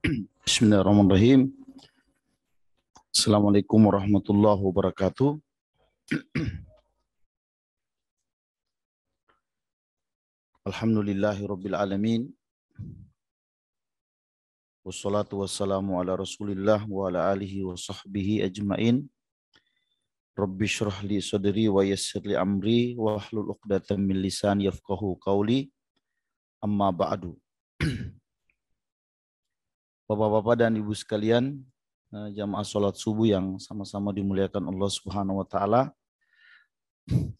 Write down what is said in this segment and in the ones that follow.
Bismillahirrahmanirrahim. Assalamualaikum warahmatullahi wabarakatuh. Alhamdulillahirabbil alamin. Wassalatu wassalamu ala Rasulillah wa ala alihi wa sahbihi ajmain. Rabbi shrah li sadri wa yassir li amri wa hlul 'uqdatam min lisani yafqahu qawli. Amma ba'du. Bapak-bapak dan ibu sekalian, jamaah salat subuh yang sama-sama dimuliakan Allah Subhanahu wa taala.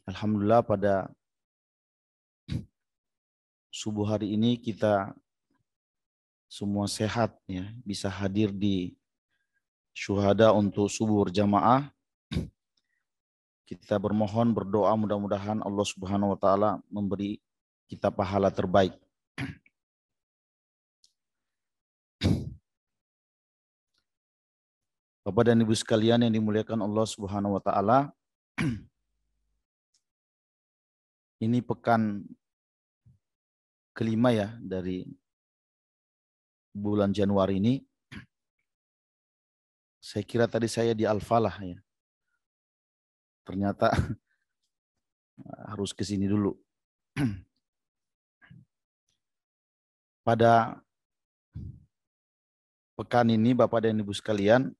Alhamdulillah pada subuh hari ini kita semua sehat ya, bisa hadir di syuhada untuk subuh berjamaah. Kita bermohon berdoa mudah-mudahan Allah Subhanahu wa taala memberi kita pahala terbaik. Bapak dan Ibu sekalian yang dimuliakan Allah Subhanahu wa taala, ini pekan kelima ya dari bulan Januari ini. Saya kira tadi saya di Al-Falah ya. Ternyata harus ke sini dulu. Pada pekan ini Bapak dan Ibu sekalian,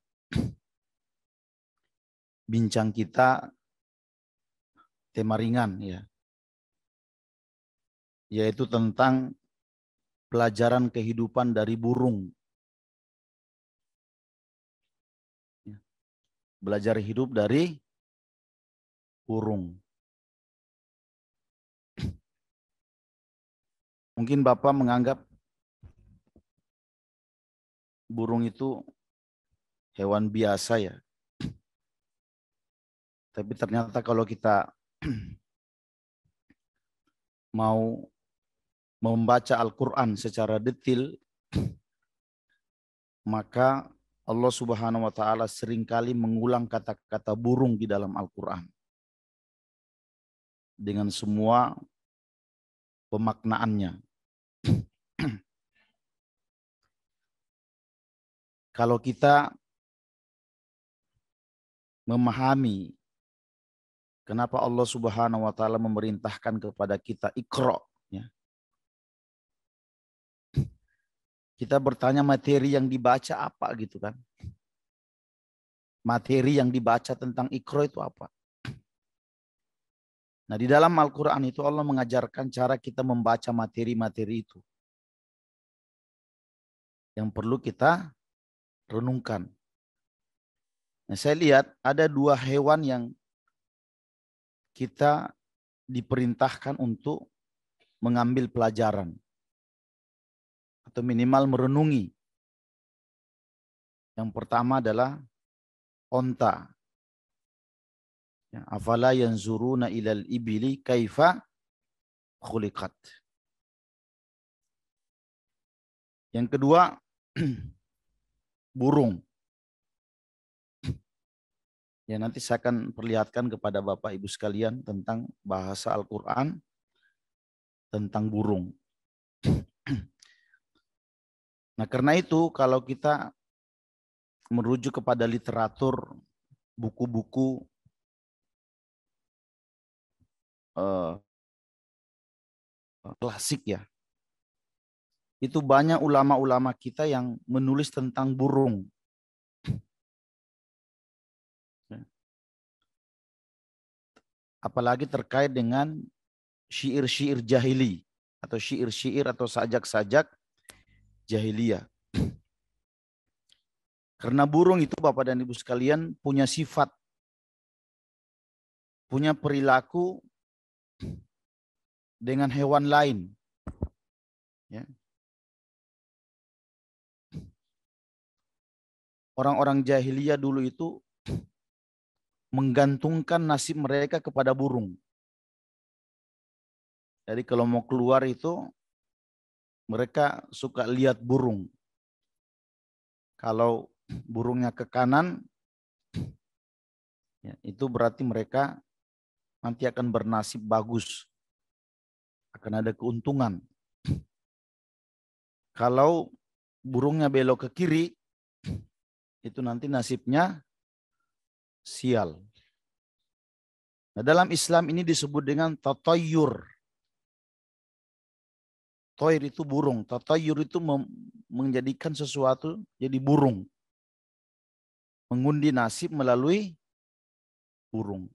bincang kita tema ringan ya, yaitu tentang pelajaran kehidupan dari burung. Belajar hidup dari burung. Mungkin Bapak menganggap burung itu hewan biasa ya. Tapi ternyata kalau kita mau membaca Al-Quran secara detail, maka Allah Subhanahu wa taala seringkali mengulang kata-kata burung di dalam Al-Quran. Dengan semua pemaknaannya. Kalau kita memahami kenapa Allah Subhanahu wa taala memerintahkan kepada kita Iqra, ya. Kita bertanya materi yang dibaca apa gitu kan? Materi yang dibaca tentang Iqra itu apa? Nah, di dalam Al-Qur'an itu Allah mengajarkan cara kita membaca materi-materi itu. Yang perlu kita renungkan. Nah, saya lihat ada dua hewan yang kita diperintahkan untuk mengambil pelajaran atau minimal merenungi. Yang pertama adalah onta. Ya, afala yanzuruna ilal ibili kaifa khuliqat. Yang kedua burung. Ya, nanti saya akan perlihatkan kepada Bapak Ibu sekalian tentang bahasa Al-Qur'an tentang burung. Nah, karena itu kalau kita merujuk kepada literatur, buku-buku klasik ya, itu banyak ulama-ulama kita yang menulis tentang burung. Apalagi terkait dengan syair-syair jahili atau syair-syair atau sajak-sajak jahiliyah. Karena burung itu Bapak dan Ibu sekalian punya sifat, punya perilaku dengan hewan lain. Ya. Orang-orang jahiliyah dulu itu menggantungkan nasib mereka kepada burung. Jadi kalau mau keluar itu mereka suka lihat burung. Kalau burungnya ke kanan, ya, itu berarti mereka nanti akan bernasib bagus. Akan ada keuntungan. Kalau burungnya belok ke kiri, itu nanti nasibnya sial. Nah, dalam Islam ini disebut dengan tatayyur. Toir itu burung, tatayyur itu menjadikan sesuatu jadi burung. Mengundi nasib melalui burung.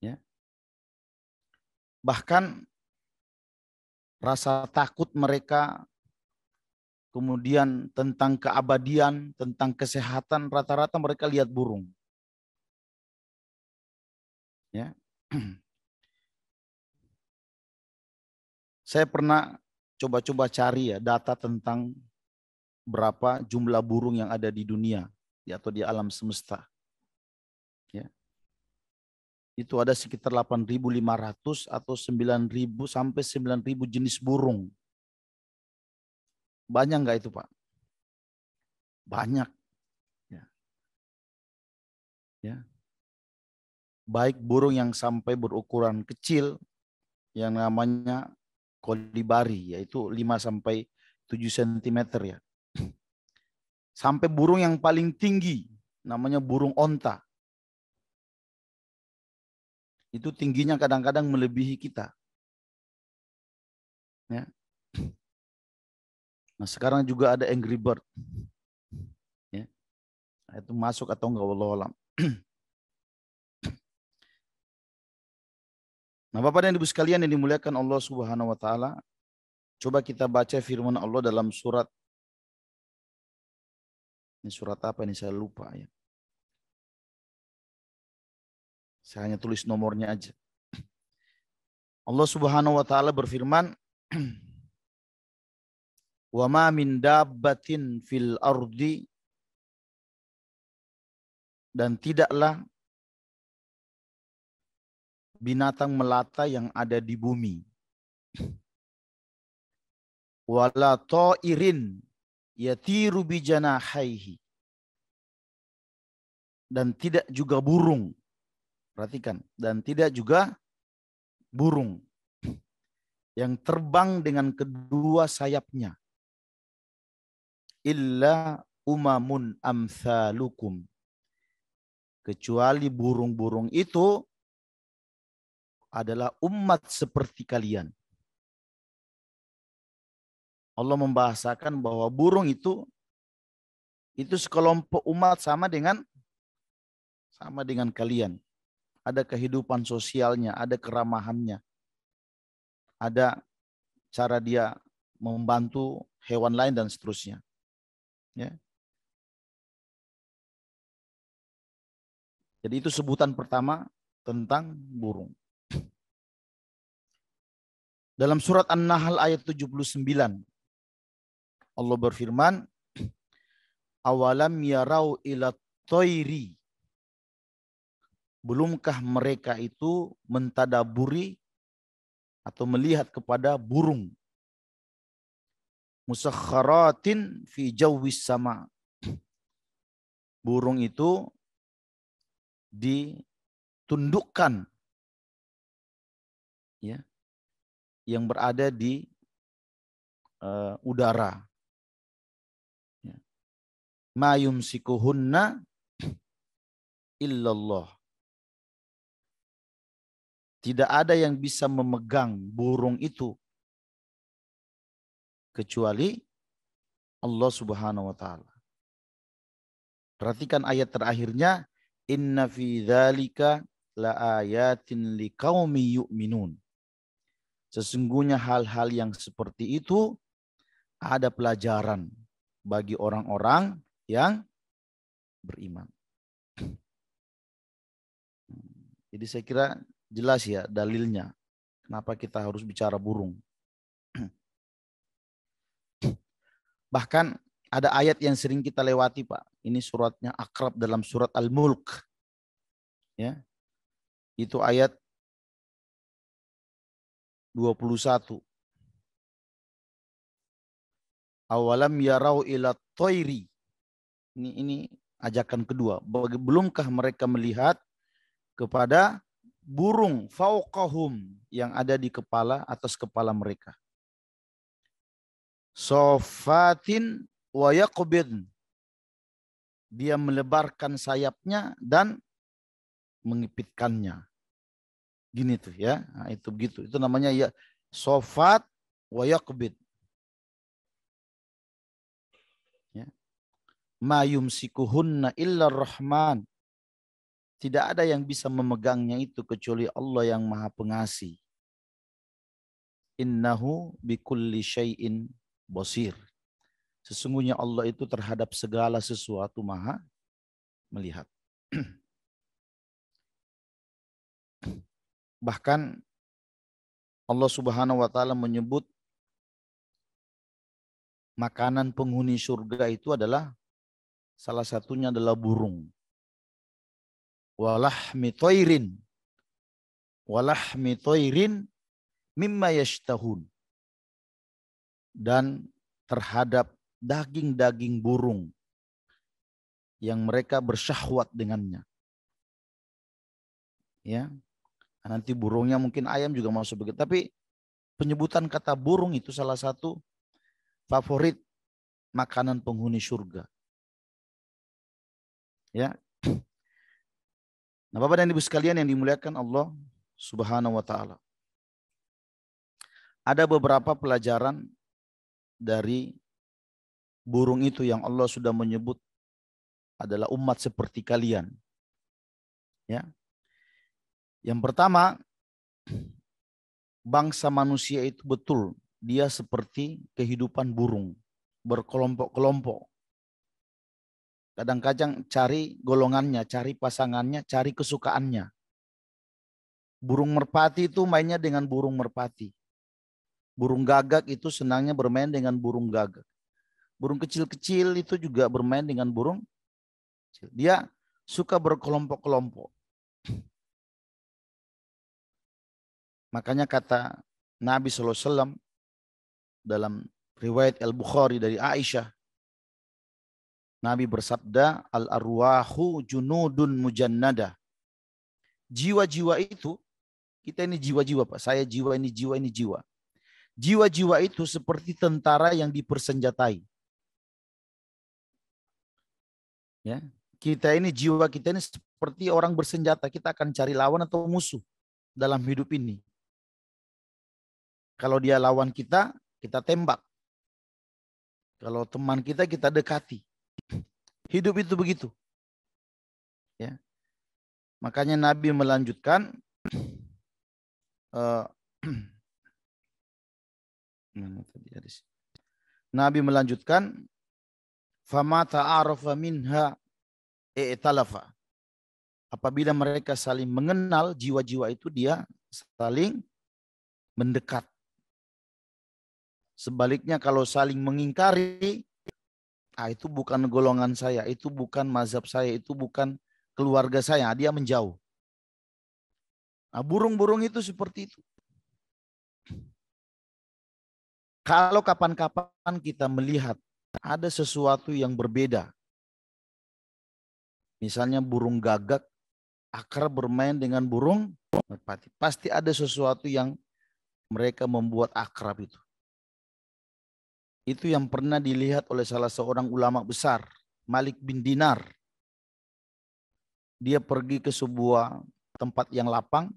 Ya. Bahkan rasa takut mereka, kemudian tentang keabadian, tentang kesehatan, rata-rata mereka lihat burung. Ya. Saya pernah coba-coba cari ya data tentang berapa jumlah burung yang ada di dunia atau di alam semesta. Ya. Itu ada sekitar 8.500 atau 9.000 sampai 9.000 jenis burung. Banyak nggak itu, Pak? Banyak. Ya. Ya. Baik burung yang sampai berukuran kecil yang namanya kolibari, yaitu 5 sampai 7 cm ya. Sampai burung yang paling tinggi namanya burung onta. Itu tingginya kadang-kadang melebihi kita. Ya. Nah, sekarang juga ada Angry Bird. Ya. Nah, itu masuk atau enggak, wallahu alam. Nah, Bapak dan Ibu sekalian yang dimuliakan Allah Subhanahu wa taala, coba kita baca firman Allah dalam surat, ini surat apa ini saya lupa ya. Saya hanya tulis nomornya aja. Allah Subhanahu wa taala berfirman, "Wa ma min dabbatin fil ardi," dan tidaklah binatang melata yang ada di bumi. Wala ta'irin yatiru bijanahaihi, dan tidak juga burung. Perhatikan, dan tidak juga burung yang terbang dengan kedua sayapnya. Illa umamun amsalukum, kecuali burung-burung itu adalah umat seperti kalian. Allah membahasakan bahwa burung itu sekelompok umat sama dengan kalian. Ada kehidupan sosialnya, ada keramahannya, ada cara dia membantu hewan lain dan seterusnya. Ya. Jadi itu sebutan pertama tentang burung. Dalam surat An-Nahl ayat 79, Allah berfirman, awalam yarau ila toiri, belumkah mereka itu mentadaburi atau melihat kepada burung, musakharatin fi jawwis sama, burung itu ditundukkan ya, yang berada di udara. Ya. Ma yumsikuhunna illallah. Tidak ada yang bisa memegang burung itu kecuali Allah Subhanahu wa taala. Perhatikan ayat terakhirnya, inna fi dzalika laayatin liqaumi yu'minun. Sesungguhnya hal-hal yang seperti itu ada pelajaran bagi orang-orang yang beriman. Jadi saya kira jelas ya dalilnya kenapa kita harus bicara burung. Bahkan ada ayat yang sering kita lewati, Pak. Ini suratnya akrab dalam surat Al-Mulk. Ya. Itu ayat 21. Awalam yarau ila toiri. Ini ajakan kedua. Belumkah mereka melihat kepada burung fauqahum yang ada di kepala, atas kepala mereka. Sofatin wa yaqbid. Dia melebarkan sayapnya dan mengipitkannya. Gini tuh ya. Nah, itu begitu. Itu namanya ya sofat wa yaqbid. Ya. Ma yumsikuhunna illa rahman. Tidak ada yang bisa memegangnya itu kecuali Allah yang Maha Pengasih. Innahu bikulli syai'in basir. Sesungguhnya Allah itu terhadap segala sesuatu Maha melihat. Bahkan Allah Subhanahu wa taala menyebut makanan penghuni surga itu adalah salah satunya adalah burung. Walahmi thairin. Walahmi thairin mimma yashtahun. Dan terhadap daging-daging burung yang mereka bersyahwat dengannya. Ya. Nanti burungnya mungkin ayam juga masuk begitu. Tapi penyebutan kata burung itu salah satu favorit makanan penghuni surga. Ya. Nah, Bapak dan Ibu sekalian yang dimuliakan Allah Subhanahu wa taala. Ada beberapa pelajaran dari burung itu yang Allah sudah menyebut adalah umat seperti kalian. Ya. Yang pertama, bangsa manusia itu betul dia seperti kehidupan burung, berkelompok-kelompok. Kadang-kadang cari golongannya, cari pasangannya, cari kesukaannya. Burung merpati itu mainnya dengan burung merpati. Burung gagak itu senangnya bermain dengan burung gagak. Burung kecil-kecil itu juga bermain dengan burung kecil. Dia suka berkelompok-kelompok. Makanya kata Nabi SAW dalam riwayat Al-Bukhari dari Aisyah, Nabi bersabda, al-arwahu junudun mujannada. Jiwa-jiwa itu, kita ini jiwa-jiwa Pak, saya jiwa ini jiwa ini jiwa. Jiwa-jiwa itu seperti tentara yang dipersenjatai. Ya, kita ini jiwa kita ini seperti orang bersenjata, kita akan cari lawan atau musuh dalam hidup ini. Kalau dia lawan kita, kita tembak. Kalau teman kita, kita dekati. Hidup itu begitu. Ya. Makanya Nabi melanjutkan Nabi melanjutkan fama ta'arafa minha i'talafa. Apabila mereka saling mengenal, jiwa-jiwa itu dia saling mendekat. Sebaliknya kalau saling mengingkari, itu bukan golongan saya, itu bukan mazhab saya, itu bukan keluarga saya, dia menjauh. Nah, burung-burung itu seperti itu. Kalau kapan-kapan kita melihat ada sesuatu yang berbeda, misalnya burung gagak akrab bermain dengan burung merpati, pasti ada sesuatu yang mereka membuat akrab itu. Itu yang pernah dilihat oleh salah seorang ulama besar, Malik bin Dinar. Dia pergi ke sebuah tempat yang lapang,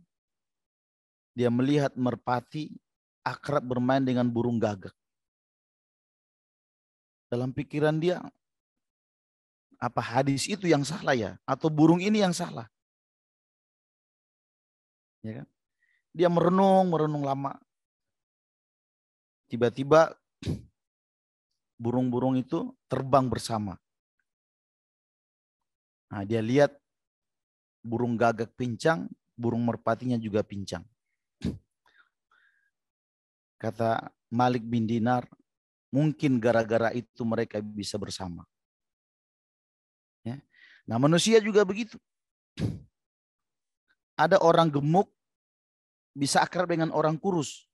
dia melihat merpati akrab bermain dengan burung gagak. Dalam pikiran dia, apa hadis itu yang salah ya? Atau burung ini yang salah? Ya kan? Dia merenung lama. Tiba-tiba burung-burung itu terbang bersama. Nah, dia lihat burung gagak pincang, burung merpatinya juga pincang. Kata Malik bin Dinar, mungkin gara-gara itu mereka bisa bersama. Ya. Nah, manusia juga begitu. Ada orang gemuk bisa akrab dengan orang kurus.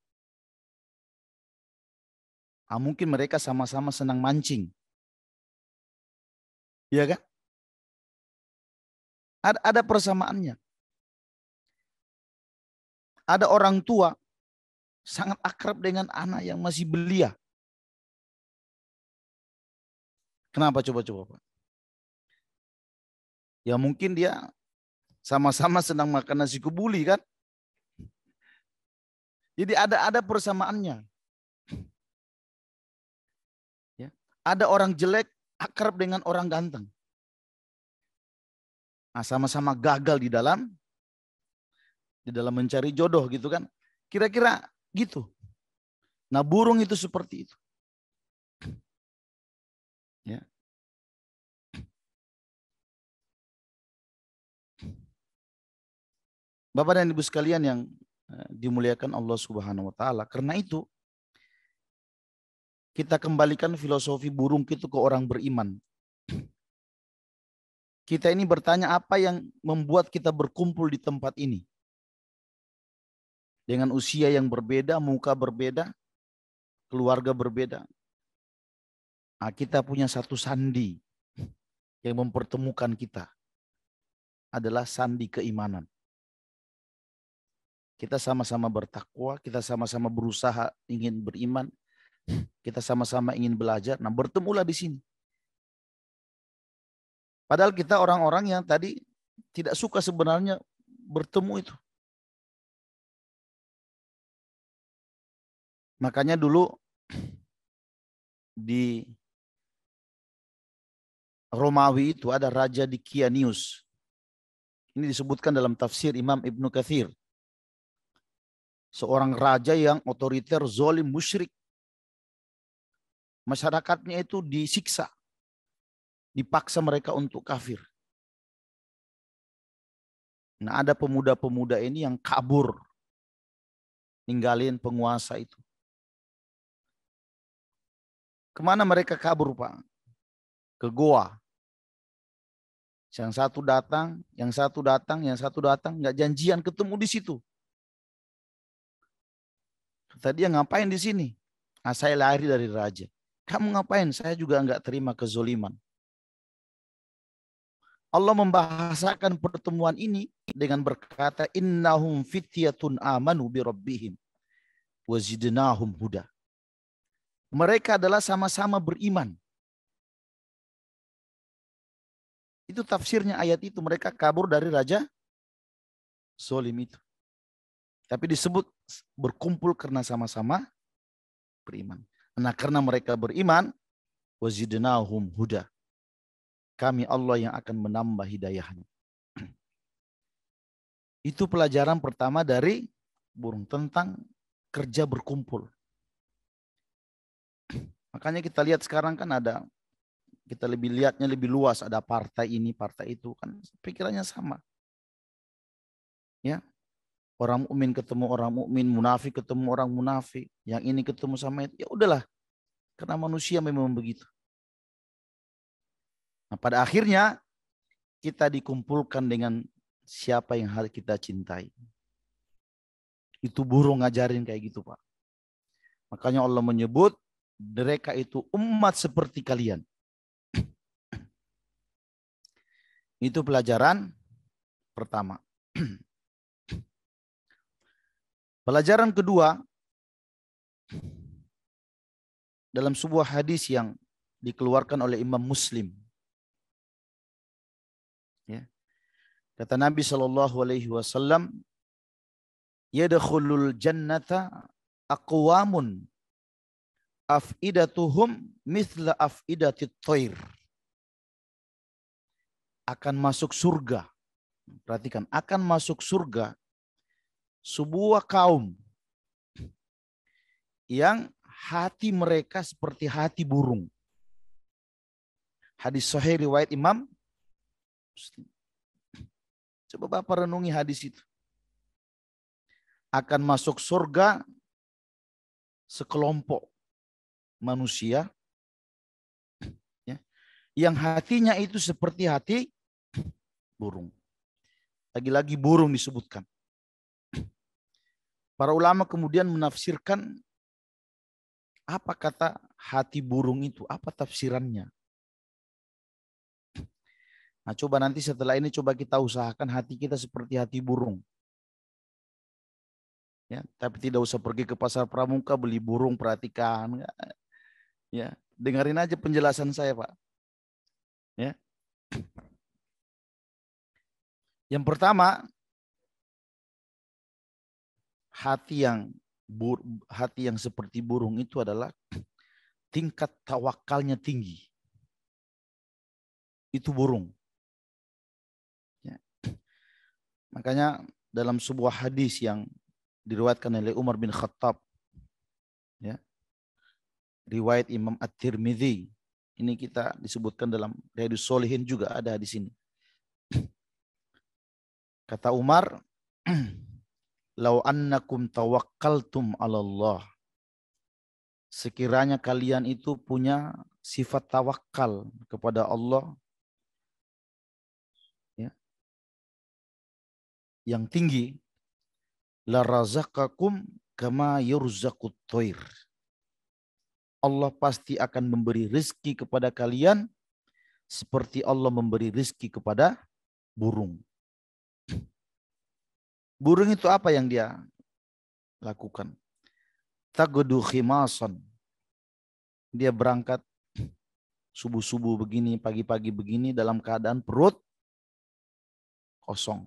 Nah, mungkin mereka sama-sama senang mancing. Iya kan? Ada persamaannya. Ada orang tua sangat akrab dengan anak yang masih belia. Kenapa coba-coba Pak? Ya mungkin dia sama-sama senang makan nasi kebuli kan. Jadi ada persamaannya. Ya. Ada orang jelek akrab dengan orang ganteng. Nah, sama-sama gagal di dalam mencari jodoh gitu kan. Kira-kira gitu. Nah, burung itu seperti itu. Ya. Bapak dan Ibu sekalian yang dimuliakan Allah Subhanahu wa taala. Karena itu kita kembalikan filosofi burung itu ke orang beriman. Kita ini bertanya apa yang membuat kita berkumpul di tempat ini. Dengan usia yang berbeda, muka berbeda, keluarga berbeda. Nah, kita punya satu sandi yang mempertemukan kita. Adalah sandi keimanan. Kita sama-sama bertakwa, kita sama-sama berusaha ingin beriman, kita sama-sama ingin belajar. Nah, bertemulah di sini. Padahal kita orang-orang yang tadi tidak suka sebenarnya bertemu itu. Makanya dulu di Romawi itu ada Raja Dikianius. Ini disebutkan dalam tafsir Imam Ibnu Katsir. Seorang raja yang otoriter, zalim, musyrik. Masyarakatnya itu disiksa. Dipaksa mereka untuk kafir. Nah, ada pemuda-pemuda ini yang kabur. Ninggalin penguasa itu. Kemana mereka kabur, Pak? Ke goa. Yang satu datang, yang satu datang, yang satu datang. Nggak janjian ketemu di situ. Kata dia, ngapain di sini? Nah, saya lari dari raja. Kamu ngapain? Saya juga nggak terima kezoliman. Allah membahasakan pertemuan ini dengan berkata, innahum fityatun amanu bi rabbihim wa zidnahum huda. Mereka adalah sama-sama beriman. Itu tafsirnya ayat itu. Mereka kabur dari raja zalim itu. Tapi disebut berkumpul karena sama-sama beriman. Nah, karena mereka beriman, wa zidnahum huda. Kami Allah yang akan menambah hidayahnya. Itu pelajaran pertama dari burung tentang kerja berkumpul. Makanya kita lihat sekarang kan ada, kita lebih lihatnya lebih luas, ada partai ini, partai itu, kan pikirannya sama. Ya. Orang mukmin ketemu orang mukmin, munafik ketemu orang munafik, yang ini ketemu sama itu. Ya udahlah. Karena manusia memang begitu. Nah, pada akhirnya kita dikumpulkan dengan siapa yang harus kita cintai. Itu burung ngajarin kayak gitu, Pak. Makanya Allah menyebut mereka itu umat seperti kalian. Itu pelajaran pertama. Pelajaran kedua, dalam sebuah hadis yang dikeluarkan oleh Imam Muslim. Ya. Kata Nabi SAW, yadkhulul jannata aqwamun afidatuhum mithla afidatit thair. Akan masuk surga. Perhatikan, akan masuk surga sebuah kaum yang hati mereka seperti hati burung. Hadis sahih riwayat Imam Muslim. Coba Bapak renungi hadis itu. Akan masuk surga sekelompok manusia ya, yang hatinya itu seperti hati burung. Lagi-lagi burung disebutkan. Para ulama kemudian menafsirkan apa kata hati burung itu, apa tafsirannya. Nah, coba nanti setelah ini coba kita usahakan hati kita seperti hati burung. Ya, tapi tidak usah pergi ke pasar pramuka beli burung, perhatikan. Ya, dengerin aja penjelasan saya, Pak. Ya. Yang pertama, hati yang seperti burung itu adalah tingkat tawakalnya tinggi. Itu burung. Ya. Makanya dalam sebuah hadis yang diriwayatkan oleh Umar bin Khattab, ya, riwayat Imam At-Tirmidzi, ini kita disebutkan dalam Riyadhus Shalihin juga ada di sini. Kata Umar, "Lau annakum tawakkaltum 'ala Allah." Sekiranya kalian itu punya sifat tawakal kepada Allah, ya, yang tinggi, la razaqakum kama yurzaqut thair. Allah pasti akan memberi rizki kepada kalian seperti Allah memberi rizki kepada burung. Burung itu apa yang dia lakukan? Tagudu khimasan. Dia berangkat subuh-subuh begini, pagi-pagi begini dalam keadaan perut kosong.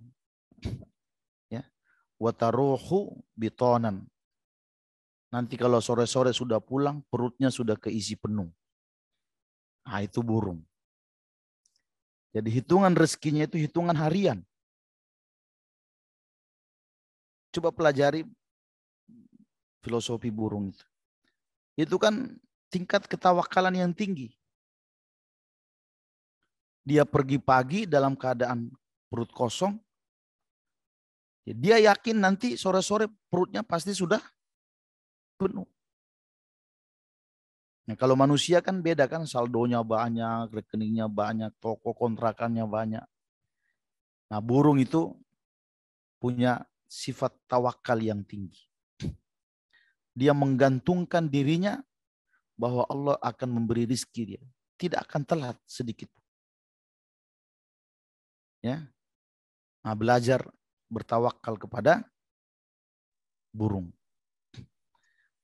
Ya. Wataruhu bitonan. Nanti kalau sore-sore sudah pulang, perutnya sudah keisi penuh. Nah, itu burung. Jadi hitungan rezekinya itu hitungan harian. Coba pelajari filosofi burung itu. Itu kan tingkat ketawakalan yang tinggi. Dia pergi pagi dalam keadaan perut kosong. Dia yakin nanti sore-sore perutnya pasti sudah penuh. Nah, kalau manusia kan beda kan, saldonya banyak, rekeningnya banyak, toko kontrakannya banyak. Nah, burung itu punya sifat tawakal yang tinggi. Dia menggantungkan dirinya bahwa Allah akan memberi rizki dia. Tidak akan telat sedikit. Ya. Nah, belajar bertawakal kepada burung.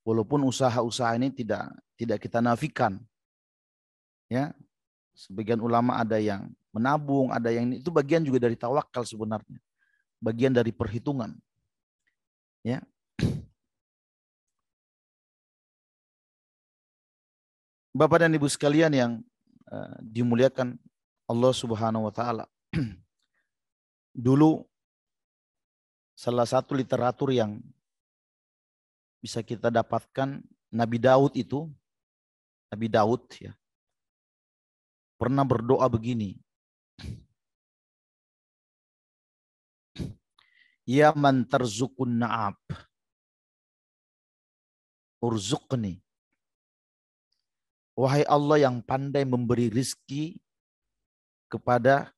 Walaupun usaha-usaha ini tidak kita nafikan. Ya. Sebagian ulama ada yang menabung, ada yang itu bagian juga dari tawakal sebenarnya. Bagian dari perhitungan. Ya. Bapak dan Ibu sekalian yang dimuliakan Allah Subhanahu wa taala. Dulu salah satu literatur yang bisa kita dapatkan, Nabi Daud ya, pernah berdoa begini. Ya man tarzukun na'ab, urzuqni. Wahai Allah yang pandai memberi rizki kepada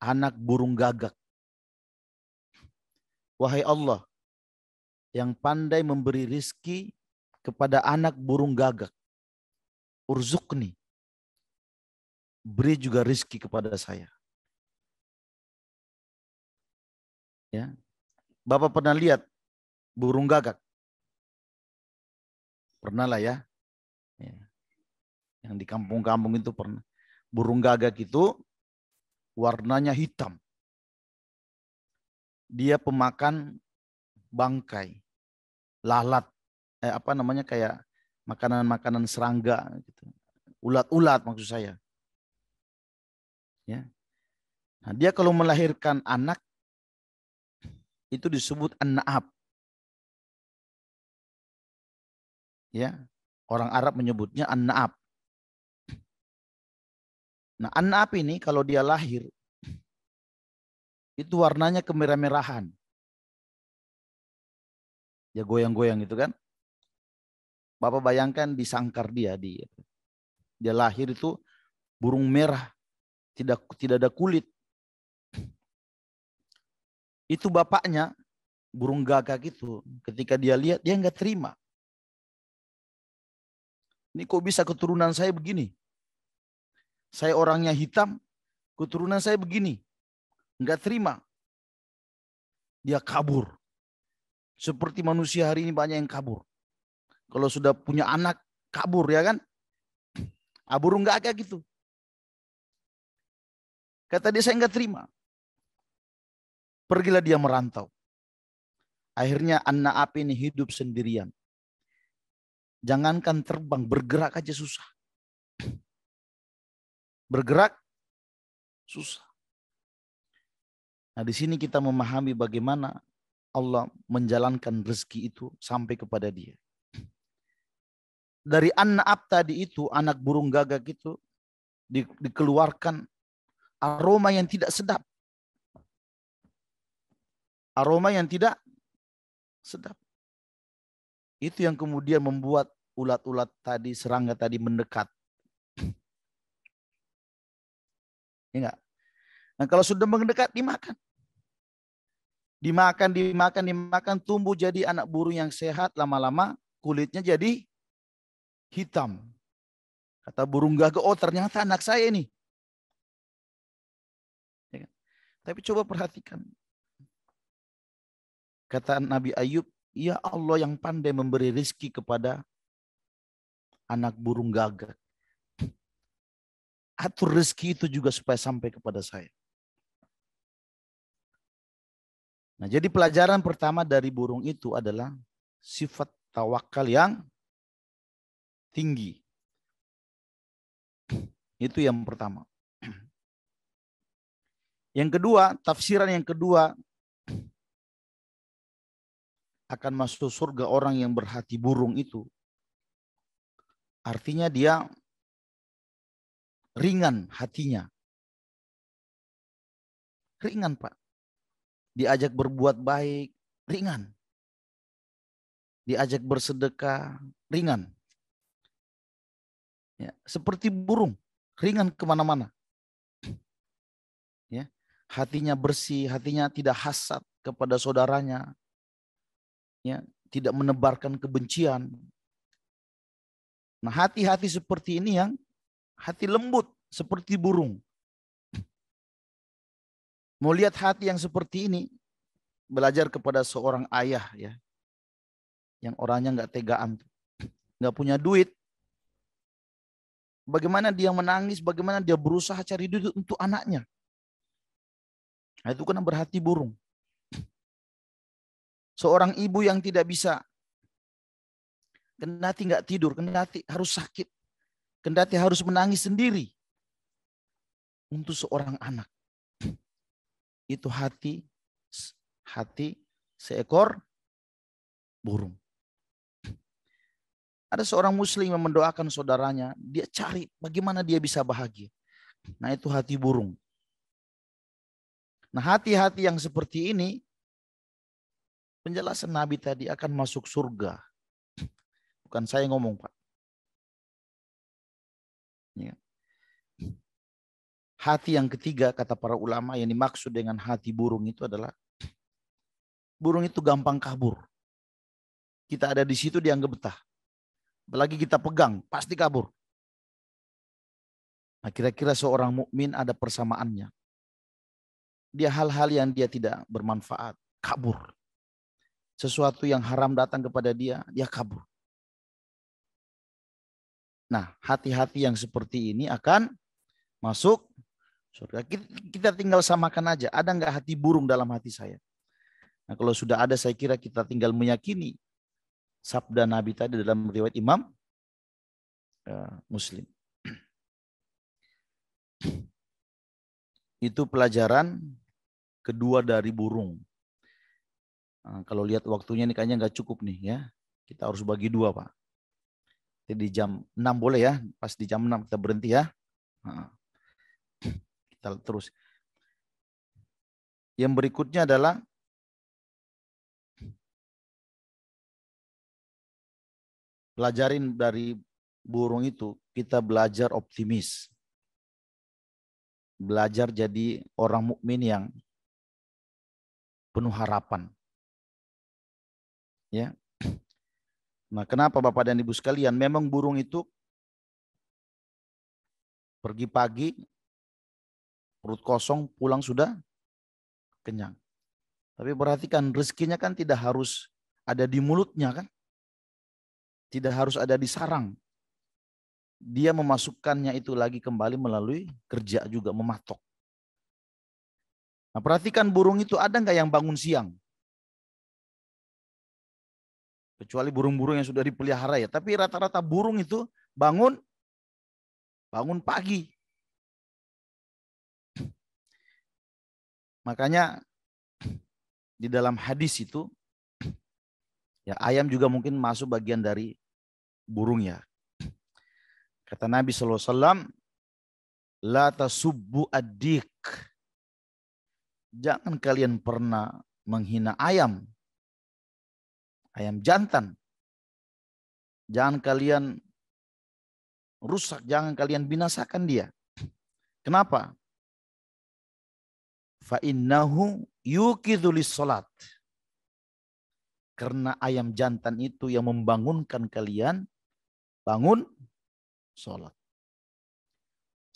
anak burung gagak. Wahai Allah yang pandai memberi rizki kepada anak burung gagak. Urzuqni. Beri juga rizki kepada saya. Ya. Bapak pernah lihat burung gagak? Pernah lah ya. Yang di kampung-kampung itu pernah. Burung gagak itu warnanya hitam. Dia pemakan bangkai, lalat, kayak makanan-makanan serangga, gitu. Ulat-ulat maksud saya. Ya. Nah, dia kalau melahirkan anak itu disebut an-na'ab. Ya, orang Arab menyebutnya an-na'ab. Nah, an-na'ab ini kalau dia lahir itu warnanya kemerah-merahan. Ya goyang-goyang itu kan. Bapak bayangkan di sangkar dia lahir itu burung merah, tidak ada kulit. Itu bapaknya, burung gagak itu, ketika dia lihat, dia nggak terima. Ini kok bisa keturunan saya begini? Saya orangnya hitam, keturunan saya begini. Nggak terima. Dia kabur. Seperti manusia hari ini banyak yang kabur. Kalau sudah punya anak, kabur ya kan? Burung gagak gitu. Kata dia, saya nggak terima. Pergilah dia merantau. Akhirnya An-Na'ab ini hidup sendirian. Jangankan terbang, bergerak aja susah. Bergerak susah. Nah, di sini kita memahami bagaimana Allah menjalankan rezeki itu sampai kepada dia. Dari An-Na'ab tadi itu, anak burung gagak itu, dikeluarkan aroma yang tidak sedap. Aroma yang tidak sedap. Itu yang kemudian membuat ulat-ulat tadi, serangga tadi mendekat. Ya enggak? Nah, kalau sudah mendekat, dimakan. Dimakan, tumbuh jadi anak burung yang sehat, lama-lama kulitnya jadi hitam. Kata burung gagak, oh ternyata anak saya ini. Ya kan? Tapi coba perhatikan. Kata Nabi Ayub, ya Allah yang pandai memberi rezeki kepada anak burung gagak. Atur rezeki itu juga supaya sampai kepada saya. Nah, jadi pelajaran pertama dari burung itu adalah sifat tawakal yang tinggi. Itu yang pertama. Yang kedua, tafsiran yang kedua, akan masuk surga orang yang berhati burung itu. Artinya dia ringan hatinya. Ringan, Pak. Diajak berbuat baik, ringan. Diajak bersedekah, ringan. Ya, seperti burung, ringan kemana-mana. Ya, hatinya bersih, hatinya tidak hasad kepada saudaranya. Ya, tidak menebarkan kebencian. Nah, hati-hati seperti ini yang hati lembut seperti burung. Mau lihat hati yang seperti ini, belajar kepada seorang ayah ya, yang orangnya nggak tegaan, nggak punya duit. Bagaimana dia menangis, bagaimana dia berusaha cari duit untuk anaknya. Nah, itu kan berhati burung. Seorang ibu yang tidak bisa, kendati nggak tidur, kendati harus sakit, kendati harus menangis sendiri untuk seorang anak. Itu hati seekor burung. Ada seorang muslim yang mendoakan saudaranya, dia cari bagaimana dia bisa bahagia. Nah, itu hati burung. Nah, hati-hati yang seperti ini, penjelasan Nabi tadi akan masuk surga. Bukan saya ngomong, Pak. Ya. Hati yang ketiga, kata para ulama, yang dimaksud dengan hati burung itu adalah burung itu gampang kabur. Kita ada di situ dianggap betah. Apalagi kita pegang, pasti kabur. Nah, kira-kira seorang mukmin ada persamaannya. Dia hal-hal yang dia tidak bermanfaat, kabur. Sesuatu yang haram datang kepada dia, dia kabur. Nah, hati-hati yang seperti ini akan masuk surga. Kita tinggal samakan aja. Ada nggak hati burung dalam hati saya? Nah, kalau sudah ada, saya kira kita tinggal meyakini sabda Nabi tadi dalam riwayat Imam Muslim. Itu pelajaran kedua dari burung. Nah, kalau lihat waktunya ini kayaknya nggak cukup nih ya. Kita harus bagi dua, Pak. Jadi jam 6 boleh ya. Pas di jam 6 kita berhenti ya. Nah, kita terus. Yang berikutnya adalah pelajarin dari burung itu, kita belajar optimis. Belajar jadi orang mukmin yang penuh harapan. Ya. Nah, kenapa Bapak dan Ibu sekalian? Memang burung itu pergi pagi, perut kosong, pulang sudah kenyang. Tapi perhatikan, rezekinya kan tidak harus ada di mulutnya kan? Tidak harus ada di sarang. Dia memasukkannya itu lagi kembali melalui kerja juga, mematok. Nah, perhatikan burung itu ada nggak yang bangun siang? Kecuali burung-burung yang sudah dipelihara ya. Tapi rata-rata burung itu bangun pagi. Makanya di dalam hadis itu, ya ayam juga mungkin masuk bagian dari burung ya. Kata Nabi SAW, la tasubbu ad-dik. Jangan kalian pernah menghina ayam. Ayam jantan. Jangan kalian rusak, jangan kalian binasakan dia. Kenapa? Fa innahu yuqidhu lis-shalat. Karena ayam jantan itu yang membangunkan kalian bangun sholat.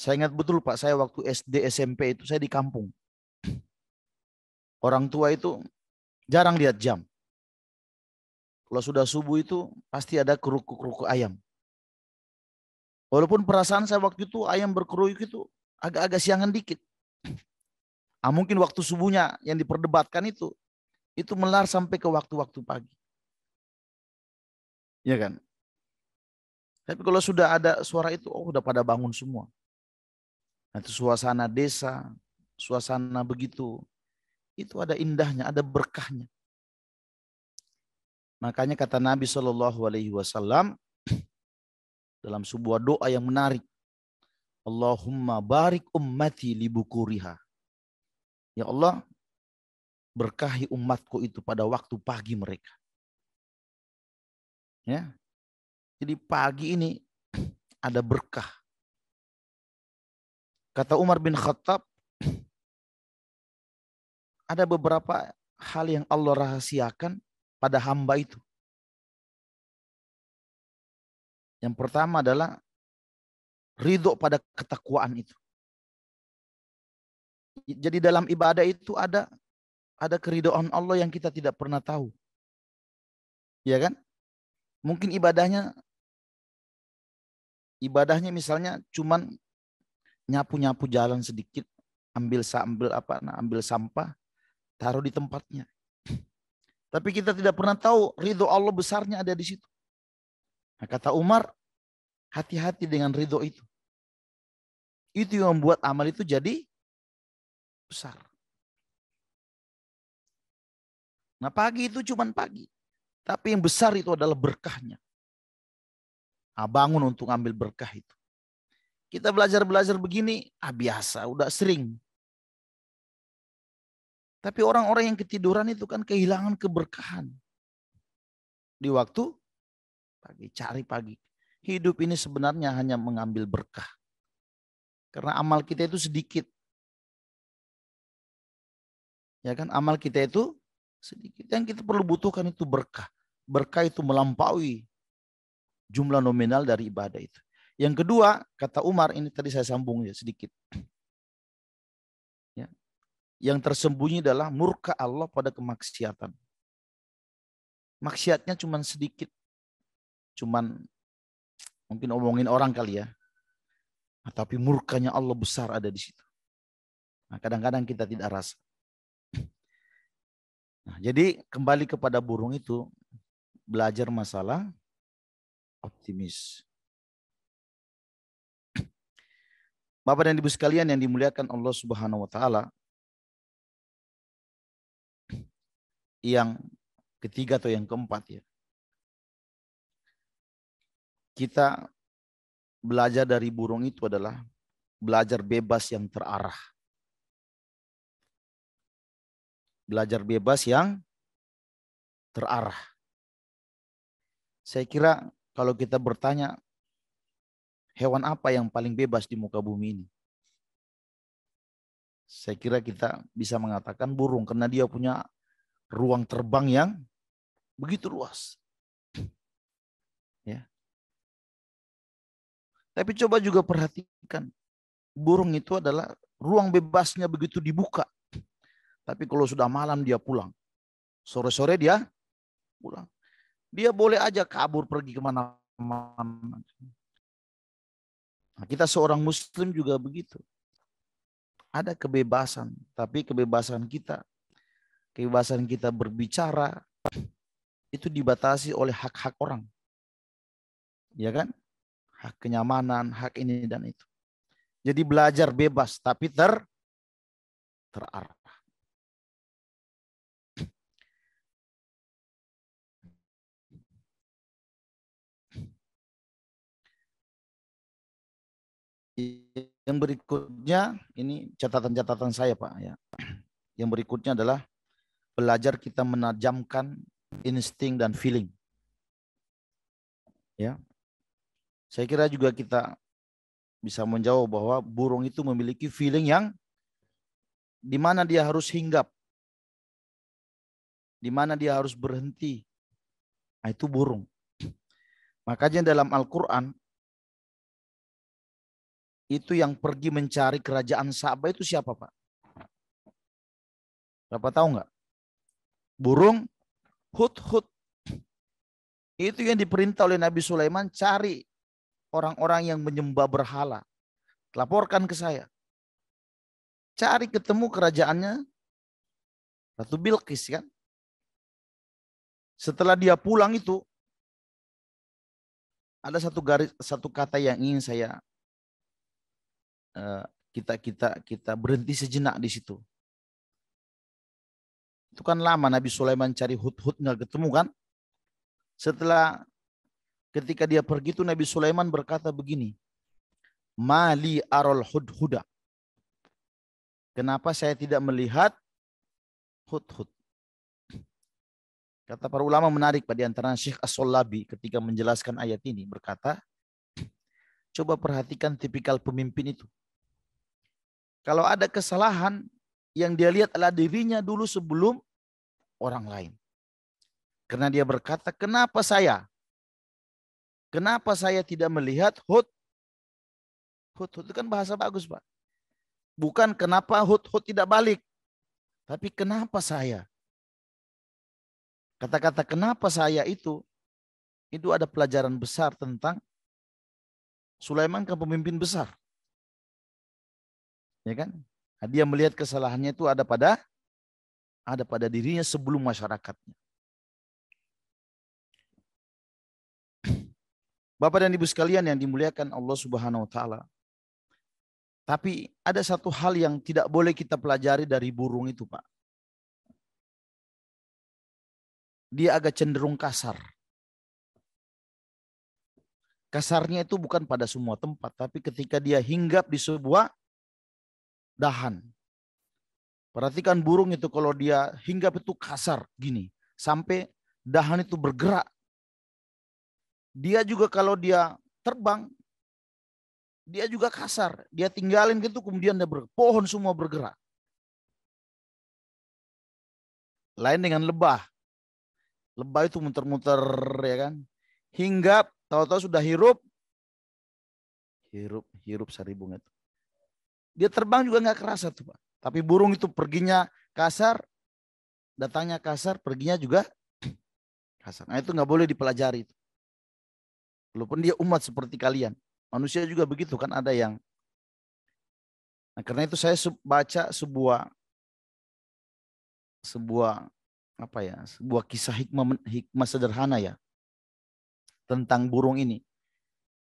Saya ingat betul Pak, saya waktu SD SMP itu saya di kampung. Orang tua itu jarang lihat jam. Kalau sudah subuh itu pasti ada kerukuk-kerukuk ayam. Walaupun perasaan saya waktu itu ayam berkeruyuk itu agak-agak siangan dikit. Mungkin waktu subuhnya yang diperdebatkan itu melar sampai ke waktu-waktu pagi. Ya kan? Tapi kalau sudah ada suara itu, oh udah pada bangun semua. Nanti suasana desa, suasana begitu, itu ada indahnya, ada berkahnya. Makanya kata Nabi SAW dalam sebuah doa yang menarik, Allahumma barik ummati li bukuriha. Ya Allah, berkahi umatku itu pada waktu pagi mereka. Ya. Jadi pagi ini ada berkah. Kata Umar bin Khattab, ada beberapa hal yang Allah rahasiakan pada hamba itu. Yang pertama adalah ridho pada ketakwaan itu. Jadi dalam ibadah itu ada keridhaan Allah yang kita tidak pernah tahu. Ya kan? Mungkin ibadahnya misalnya cuman nyapu-nyapu jalan sedikit, ambil sampah, taruh di tempatnya. Tapi kita tidak pernah tahu ridho Allah besarnya ada di situ. Nah, kata Umar, hati-hati dengan ridho itu. Itu yang membuat amal itu jadi besar. Nah, pagi itu cuman pagi. Tapi yang besar itu adalah berkahnya. Nah, bangun untuk ambil berkah itu. Kita belajar begini, biasa, udah sering. Tapi orang-orang yang ketiduran itu kan kehilangan keberkahan. Di waktu pagi, cari pagi. Hidup ini sebenarnya hanya mengambil berkah. Karena amal kita itu sedikit. Ya kan, amal kita itu sedikit. Yang kita perlu butuhkan itu berkah. Berkah itu melampaui jumlah nominal dari ibadah itu. Yang kedua, kata Umar, ini tadi saya sambung ya sedikit. Ya. Yang tersembunyi adalah murka Allah pada kemaksiatan. Maksiatnya cuma sedikit. Cuman mungkin omongin orang kali ya. Nah, tapi murkanya Allah besar ada di situ. Nah, kadang-kadang kita tidak rasa. Nah, jadi kembali kepada burung itu, belajar masalah optimis. Bapak dan Ibu sekalian yang dimuliakan Allah Subhanahu wa taala, yang ketiga atau yang keempat ya. Kita belajar dari burung itu adalah belajar bebas yang terarah. Belajar bebas yang terarah. Saya kira kalau kita bertanya, hewan apa yang paling bebas di muka bumi ini? Saya kira kita bisa mengatakan burung, karena dia punya ruang terbang yang begitu luas. Ya. Tapi coba juga perhatikan, burung itu adalah ruang bebasnya begitu dibuka. Tapi kalau sudah malam dia pulang. Sore-sore dia pulang. Dia boleh aja kabur pergi kemana-mana. Nah, kita seorang muslim juga begitu. Ada kebebasan, tapi kebebasan kita berbicara itu dibatasi oleh hak-hak orang. Ya kan? Hak kenyamanan, hak ini dan itu. Jadi belajar bebas tapi terarah. Yang berikutnya ini catatan-catatan saya Pak ya. Yang berikutnya adalah belajar kita menajamkan insting dan feeling. Ya. Saya kira juga kita bisa menjawab bahwa burung itu memiliki feeling yang di mana dia harus hinggap, di mana dia harus berhenti. Nah, itu burung. Makanya dalam Al-Quran itu yang pergi mencari kerajaan Saba itu siapa Pak? Bapak tahu nggak? Burung Hudhud. Itu yang diperintah oleh Nabi Sulaiman, cari orang-orang yang menyembah berhala. Laporkan ke saya. Cari ketemu kerajaannya Ratu Bilqis kan. Setelah dia pulang itu ada satu kata yang ingin kita berhenti sejenak di situ. Itu kan lama Nabi Sulaiman cari Hudhud nggak ketemu kan. Setelah ketika dia pergi itu Nabi Sulaiman berkata begini, Mali arol hudhuda. Kenapa saya tidak melihat Hudhud? Kata para ulama menarik pada antara Syekh As-Solabi ketika menjelaskan ayat ini berkata, coba perhatikan tipikal pemimpin itu. Kalau ada kesalahan yang dia lihat adalah dirinya dulu sebelum orang lain. Karena dia berkata, kenapa saya? Kenapa saya tidak melihat Hudhud? Hudhud itu kan bahasa bagus Pak. Bukan kenapa Hudhud tidak balik. Tapi kenapa saya? Kata-kata kenapa saya itu ada pelajaran besar tentang Sulaiman kan pemimpin besar. Ya kan? Nah, dia melihat kesalahannya itu ada pada dirinya sebelum masyarakatnya. Bapak dan Ibu sekalian yang dimuliakan Allah Subhanahu wa taala. Tapi ada satu hal yang tidak boleh kita pelajari dari burung itu, Pak. Dia agak cenderung kasar. Kasarnya itu bukan pada semua tempat, tapi ketika dia hinggap di sebuah dahan. Perhatikan burung itu kalau dia hinggap itu kasar gini. Sampai dahan itu bergerak. Dia juga kalau dia terbang, dia juga kasar. Dia tinggalin gitu kemudian dia pohon semua bergerak. Lain dengan lebah. Lebah itu muter-muter ya kan. Hinggap, tahu-tahu sudah hirup saribung itu. Dia terbang juga nggak kerasa tuh Pak. Tapi burung itu perginya kasar, datangnya kasar, perginya juga kasar. Nah itu nggak boleh dipelajari. Walaupun dia umat seperti kalian. Manusia juga begitu kan ada yang. Nah karena itu saya baca sebuah sebuah kisah hikmah sederhana ya. Tentang burung ini.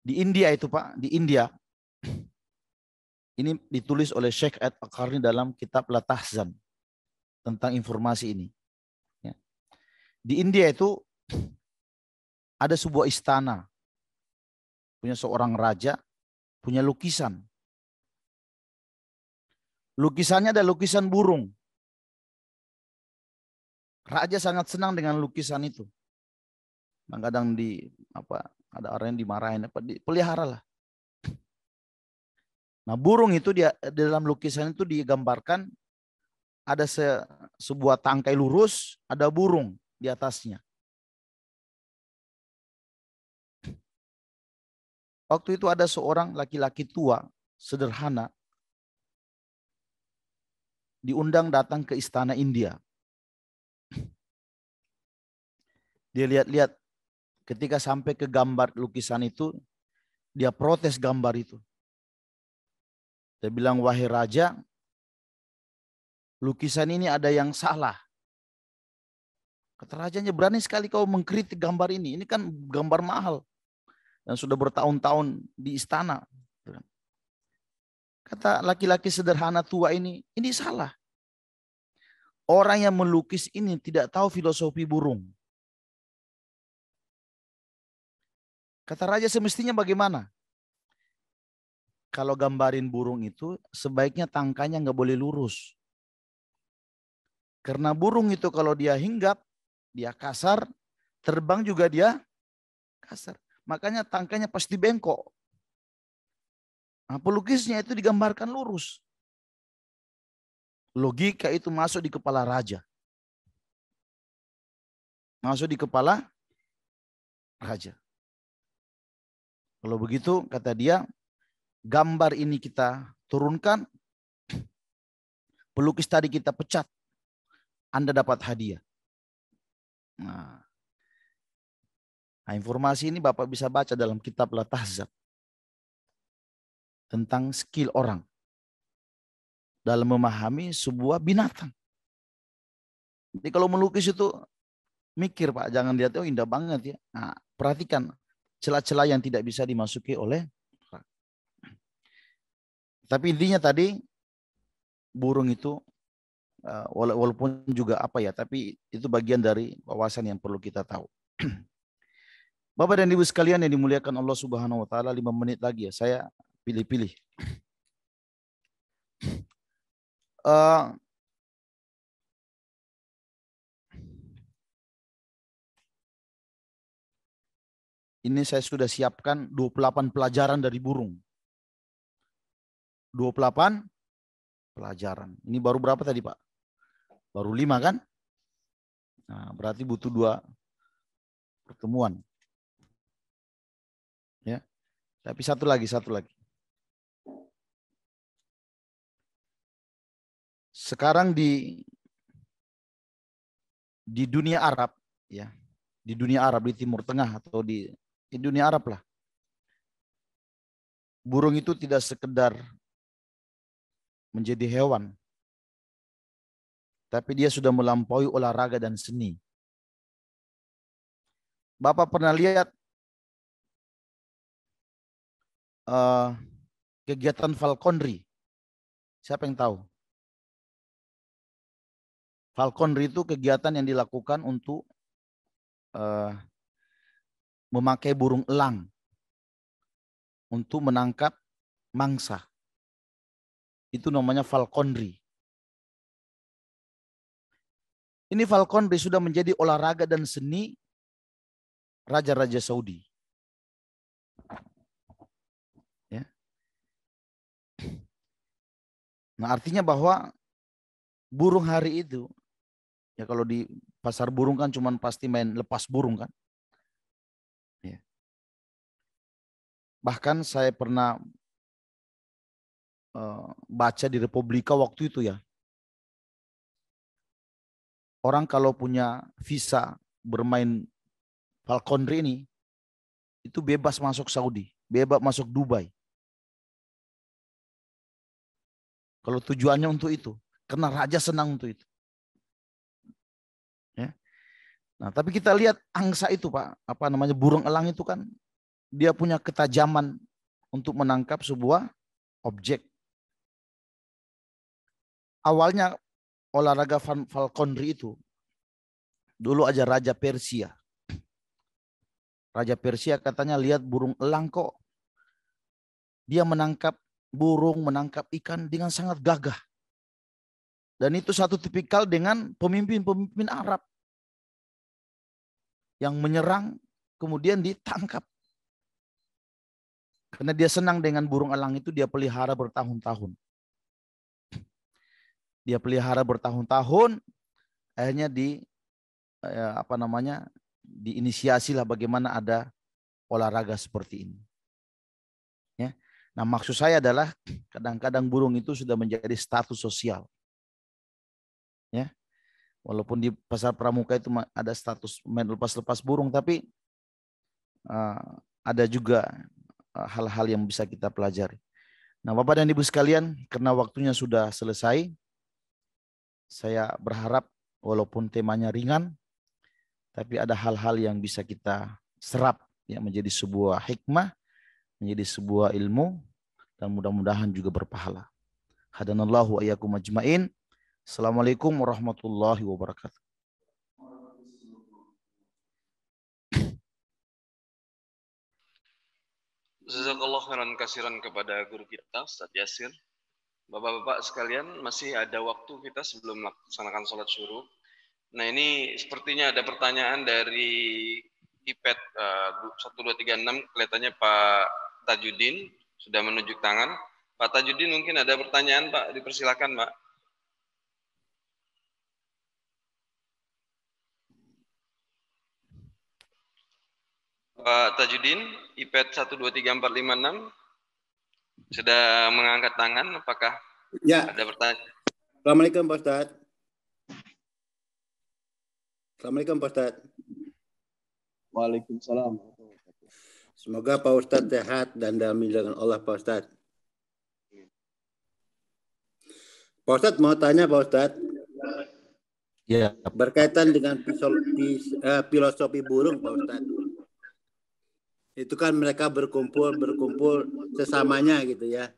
Di India itu Pak, di India. Ini ditulis oleh Syekh Al-Qarni dalam kitab Latahzan tentang informasi ini. Ya. Di India itu ada sebuah istana, punya seorang raja, punya lukisan. Lukisannya ada lukisan burung. Raja sangat senang dengan lukisan itu. Kadang ada orang yang dimarahin, pelihara lah. Nah burung itu di dalam lukisan itu digambarkan ada sebuah tangkai lurus, ada burung di atasnya. Waktu itu ada seorang laki-laki tua, sederhana, diundang datang ke istana India. Dia lihat-lihat, ketika sampai ke gambar lukisan itu, dia protes gambar itu. Dia bilang, wahai raja, lukisan ini ada yang salah. Kata rajanya, berani sekali kau mengkritik gambar ini. Ini kan gambar mahal dan sudah bertahun-tahun di istana. Kata laki-laki sederhana tua ini salah. Orang yang melukis ini tidak tahu filosofi burung. Kata raja, semestinya bagaimana? Kalau gambarin burung itu sebaiknya tangkanya nggak boleh lurus. Karena burung itu kalau dia hinggap, dia kasar, terbang juga dia kasar. Makanya tangkanya pasti bengkok. Nah, pelukisnya itu digambarkan lurus. Logika itu masuk di kepala raja. Masuk di kepala raja. Kalau begitu, kata dia, gambar ini kita turunkan, pelukis tadi kita pecat, Anda dapat hadiah. Nah, informasi ini Bapak bisa baca dalam kitab Latahzab tentang skill orang dalam memahami sebuah binatang. Jadi kalau melukis itu mikir Pak, jangan lihat oh indah banget ya. Nah, perhatikan celah-celah yang tidak bisa dimasuki oleh. Tapi intinya tadi burung itu walaupun juga apa ya, tapi itu bagian dari wawasan yang perlu kita tahu. Bapak dan Ibu sekalian yang dimuliakan Allah Subhanahu wa taala, 5 menit lagi ya, saya pilih-pilih. Ini saya sudah siapkan 28 pelajaran dari burung. 28 pelajaran. Ini baru berapa tadi Pak? Baru 5 kan? Nah, berarti butuh 2 pertemuan. Ya. Tapi satu lagi. Sekarang di dunia Arab ya. Di dunia Arab, di Timur Tengah atau di dunia Arab lah. Burung itu tidak sekedar menjadi hewan, tapi dia sudah melampaui olahraga dan seni. Bapak pernah lihat kegiatan falconry? Siapa yang tahu? Falconry itu kegiatan yang dilakukan untuk memakai burung elang untuk menangkap mangsa. Itu namanya falconry. Ini falconry sudah menjadi olahraga dan seni raja-raja Saudi. Ya. Nah, artinya bahwa burung hari itu, ya kalau di pasar burung kan cuman pasti main lepas burung kan. Ya. Bahkan saya pernah baca di Republika waktu itu ya. Orang kalau punya visa bermain falconry ini, itu bebas masuk Saudi, bebas masuk Dubai. Kalau tujuannya untuk itu, karena raja senang untuk itu. Ya. Nah, tapi kita lihat angsa itu Pak, apa namanya burung elang itu kan, dia punya ketajaman untuk menangkap sebuah objek. Awalnya olahraga falconry itu dulu aja Raja Persia. Raja Persia katanya lihat burung elang kok dia menangkap burung, menangkap ikan dengan sangat gagah. Dan itu satu tipikal dengan pemimpin-pemimpin Arab yang menyerang kemudian ditangkap. Karena dia senang dengan burung elang itu, dia pelihara bertahun-tahun. Dia pelihara bertahun-tahun, akhirnya diinisiasilah bagaimana ada olahraga seperti ini. Ya. Nah, maksud saya adalah kadang-kadang burung itu sudah menjadi status sosial. Ya. Walaupun di pasar pramuka itu ada status main lepas-lepas burung, tapi ada juga hal-hal yang bisa kita pelajari. Nah, Bapak dan Ibu sekalian, karena waktunya sudah selesai, Saya berharap walaupun temanya ringan, tapi ada hal-hal yang bisa kita serap ya, menjadi sebuah hikmah, menjadi sebuah ilmu, dan mudah-mudahan juga berpahala. Hadanallahu wa iyyakum ajmain. Assalamualaikum warahmatullahi wabarakatuh. Jazakallah khairan kasiran kepada guru kita Ustaz Yasir. Bapak-bapak sekalian, masih ada waktu kita sebelum melaksanakan sholat syuruk. Nah, ini sepertinya ada pertanyaan dari iPad 1236, kelihatannya Pak Tajudin sudah menunjuk tangan. Pak Tajudin, mungkin ada pertanyaan Pak, dipersilakan Pak. Pak Tajudin, iPad 123456 sudah mengangkat tangan, apakah ya, ada pertanyaan? Assalamualaikum Pak Ustadz. Assalamualaikum Pak Ustadz. Waalaikumsalam. Semoga Pak Ustadz sehat dan dalam lindungan Allah Pak Ustadz. Pak Ustadz mau tanya Pak Ustadz. Ya. Berkaitan dengan filosofi burung Pak Ustadz. Itu kan mereka berkumpul sesamanya gitu ya.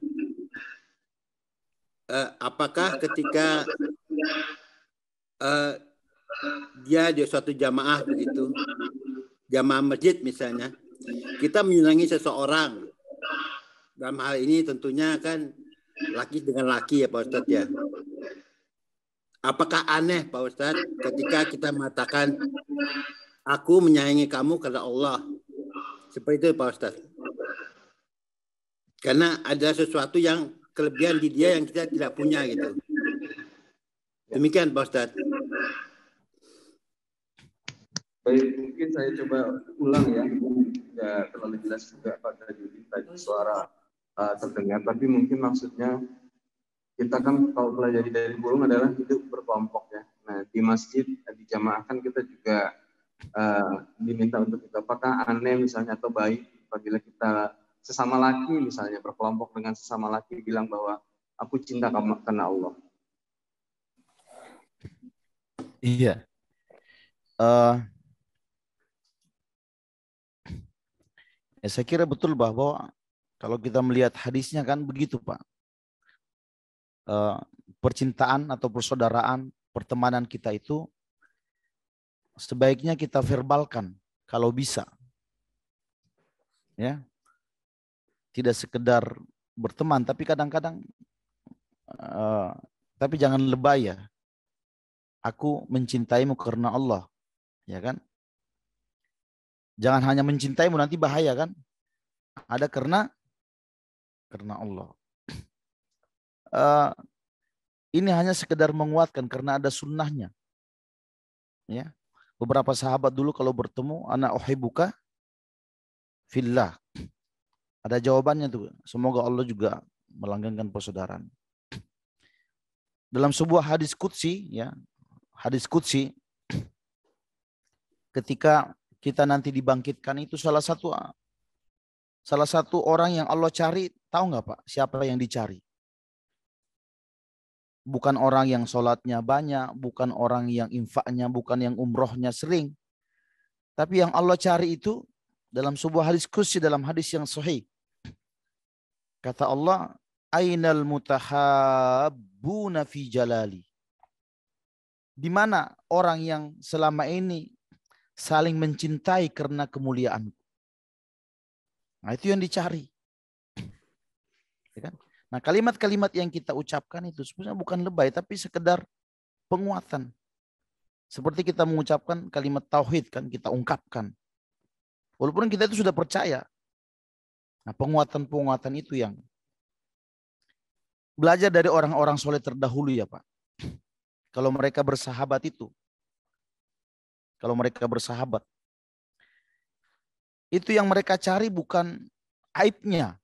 Apakah ketika dia di suatu jamaah begitu, jamaah masjid misalnya, kita menyenangi seseorang, dalam hal ini tentunya kan laki dengan laki ya Pak Ustadz ya. Apakah aneh Pak Ustadz ketika kita mengatakan aku menyayangi kamu karena Allah, seperti itu Pak Ustadz? Karena ada sesuatu yang kelebihan di dia yang kita tidak punya gitu. Demikian Pak Ustadz. Baik, mungkin saya coba ulang ya. Tidak terlalu jelas juga pada tadi suara terdengar, tapi mungkin maksudnya kita kan kalau pelajari dari burung adalah hidup berkelompok ya. Nah, di masjid, di jamaah kan kita juga diminta untuk kita, apakah aneh misalnya atau baik apabila kita sesama laki misalnya berkelompok dengan sesama laki bilang bahwa aku cinta kamu karena Allah. Iya. Saya kira betul bahwa kalau kita melihat hadisnya kan begitu Pak. Percintaan atau persaudaraan, pertemanan kita itu sebaiknya kita verbalkan kalau bisa. Ya. Tidak sekedar berteman, tapi kadang-kadang tapi jangan lebay ya. Aku mencintaimu karena Allah, ya kan? Jangan hanya mencintaimu, nanti bahaya kan? Ada karena Allah. Ini hanya sekedar menguatkan karena ada sunnahnya. Ya, beberapa sahabat dulu kalau bertemu, ana uhibbuka fillah. Ada jawabannya tuh. Semoga Allah juga melanggengkan persaudaraan. Dalam sebuah hadis qudsi, ya, hadis qudsi, ketika kita nanti dibangkitkan itu salah satu orang yang Allah cari, tahu nggak Pak? Siapa yang dicari? Bukan orang yang sholatnya banyak, bukan orang yang infaknya, bukan yang umrohnya sering. Tapi yang Allah cari itu dalam sebuah hadis qudsi, dalam hadis yang sahih. Kata Allah, ainal mutahabbuna fi jalali. Di mana orang yang selama ini saling mencintai karena kemuliaan. Nah, itu yang dicari. Ya kan? Nah, kalimat-kalimat yang kita ucapkan itu sebenarnya bukan lebay, tapi sekedar penguatan. Seperti kita mengucapkan kalimat tauhid kan, kita ungkapkan. Walaupun kita itu sudah percaya. Nah, penguatan-penguatan itu yang belajar dari orang-orang soleh terdahulu ya Pak. Kalau mereka bersahabat itu. Kalau mereka bersahabat. Itu yang mereka cari bukan aibnya.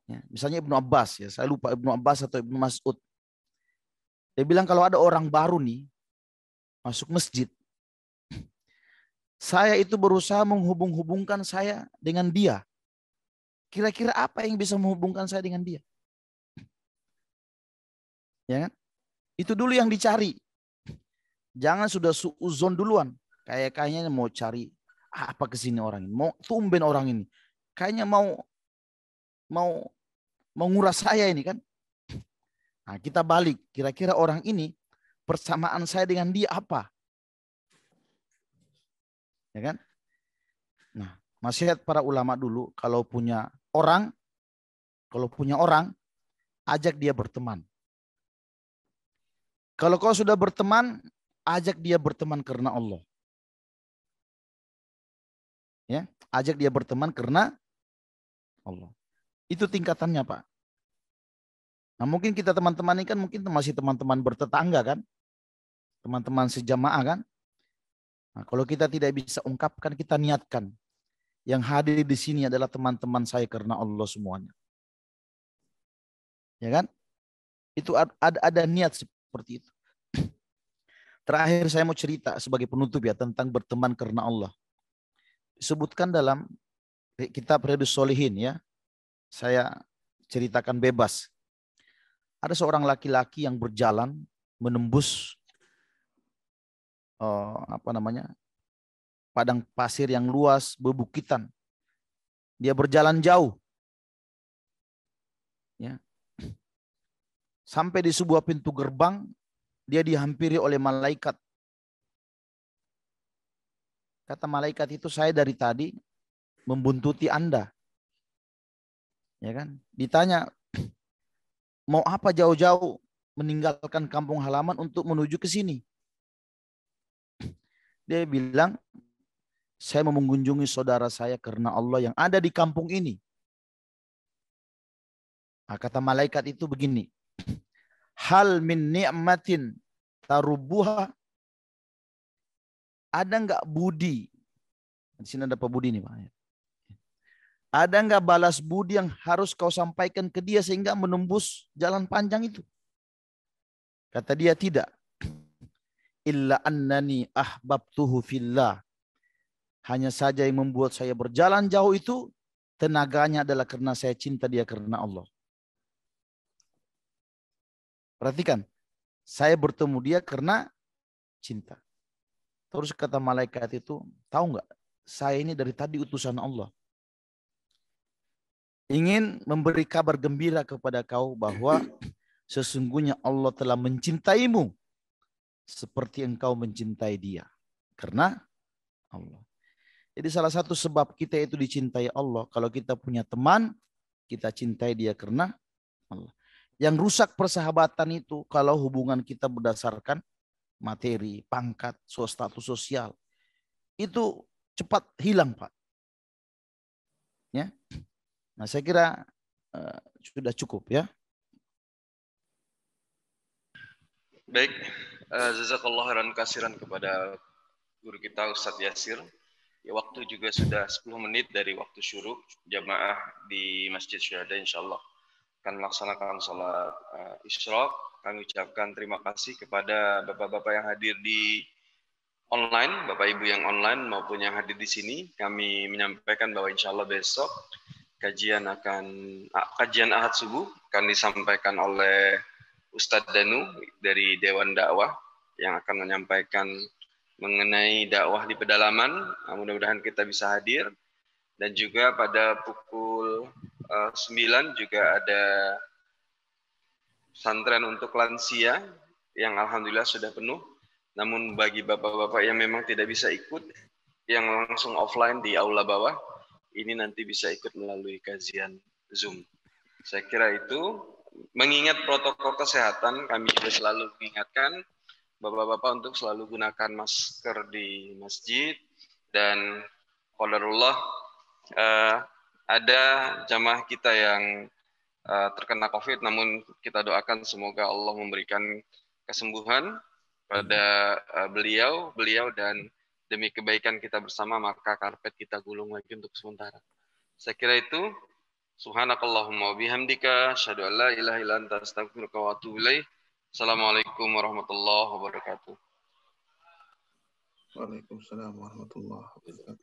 Ya, misalnya Ibnu Abbas, ya, saya lupa Ibnu Abbas atau Ibnu Mas'ud. Dia bilang kalau ada orang baru nih masuk masjid, saya itu berusaha menghubung-hubungkan saya dengan dia. Kira-kira apa yang bisa menghubungkan saya dengan dia? Ya kan? Itu dulu yang dicari. Jangan sudah suuzon duluan. Kayaknya mau cari apa ke sini orang ini. Mau tumben orang ini. Kayaknya mau nguras saya ini kan. Nah, kita balik. Kira-kira orang ini persamaan saya dengan dia apa? Ya kan? Nah, nasihat para ulama dulu, kalau punya orang, ajak dia berteman. Kalau kau sudah berteman, ajak dia berteman karena Allah. Ya, ajak dia berteman karena Allah. Itu tingkatannya, Pak. Nah, mungkin kita teman-teman ini kan mungkin masih teman-teman bertetangga kan? Teman-teman sejamaah kan? Nah, kalau kita tidak bisa ungkapkan, kita niatkan. Yang hadir di sini adalah teman-teman saya karena Allah semuanya. Ya kan? Itu ada niat seperti itu. Terakhir saya mau cerita sebagai penutup ya tentang berteman karena Allah. Disebutkan dalam kitab Riyadhus Shalihin ya. Saya ceritakan bebas. Ada seorang laki-laki yang berjalan menembus padang pasir yang luas, bebukitan. Dia berjalan jauh. Ya. Sampai di sebuah pintu gerbang, dia dihampiri oleh malaikat. Kata malaikat itu, saya dari tadi membuntuti Anda. Ya kan? Ditanya, mau apa jauh-jauh meninggalkan kampung halaman untuk menuju ke sini? Dia bilang, saya mau mengunjungi saudara saya karena Allah yang ada di kampung ini. Nah, kata malaikat itu begini, hal min ni'matin tarubuha, ada enggak budi? Di sini ada Pak Budi nih, Pak. Ada enggak balas budi yang harus kau sampaikan ke dia sehingga menembus jalan panjang itu? Kata dia, tidak. Illa annani ahbabtuhu fillah. Hanya saja yang membuat saya berjalan jauh itu tenaganya adalah karena saya cinta dia karena Allah. Perhatikan, saya bertemu dia karena cinta. Terus kata malaikat itu, tahu nggak? Saya ini dari tadi utusan Allah. Ingin memberi kabar gembira kepada kau bahwa sesungguhnya Allah telah mencintaimu seperti engkau mencintai dia. Karena Allah. Jadi salah satu sebab kita itu dicintai Allah, kalau kita punya teman, kita cintai dia karena Allah. Yang rusak persahabatan itu kalau hubungan kita berdasarkan materi, pangkat, status sosial. Itu cepat hilang, Pak. Ya. Nah, saya kira sudah cukup ya. Baik, jazakallah khairan kasiran kepada guru kita Ustadz Yasir. Ya, waktu juga sudah 10 menit dari waktu syuruk. Jamaah di Masjid Syuhada insyaallah akan melaksanakan sholat isyraq. Kami ucapkan terima kasih kepada bapak-bapak yang hadir di online, bapak ibu yang online maupun yang hadir di sini. Kami menyampaikan bahwa insyaallah besok kajian Ahad subuh akan disampaikan oleh Ustadz Danu dari Dewan Dakwah yang akan menyampaikan mengenai dakwah di pedalaman. Mudah-mudahan kita bisa hadir. Dan juga pada pukul 9 juga ada pesantren untuk lansia yang alhamdulillah sudah penuh. Namun bagi bapak-bapak yang memang tidak bisa ikut, yang langsung offline di aula bawah, ini nanti bisa ikut melalui kajian Zoom. Saya kira itu, mengingat protokol kesehatan, kami juga selalu mengingatkan bapak-bapak untuk selalu gunakan masker di masjid. Dan qadarullah ada jamaah kita yang terkena COVID, namun kita doakan semoga Allah memberikan kesembuhan pada beliau dan demi kebaikan kita bersama maka karpet kita gulung lagi untuk sementara. Saya kira itu. Subhanakallahumma bihamdika asyhadu an la ilaha illa anta astaghfiruka wa atubu ilaik. Assalamualaikum warahmatullahi wabarakatuh. Waalaikumsalam warahmatullahi wabarakatuh.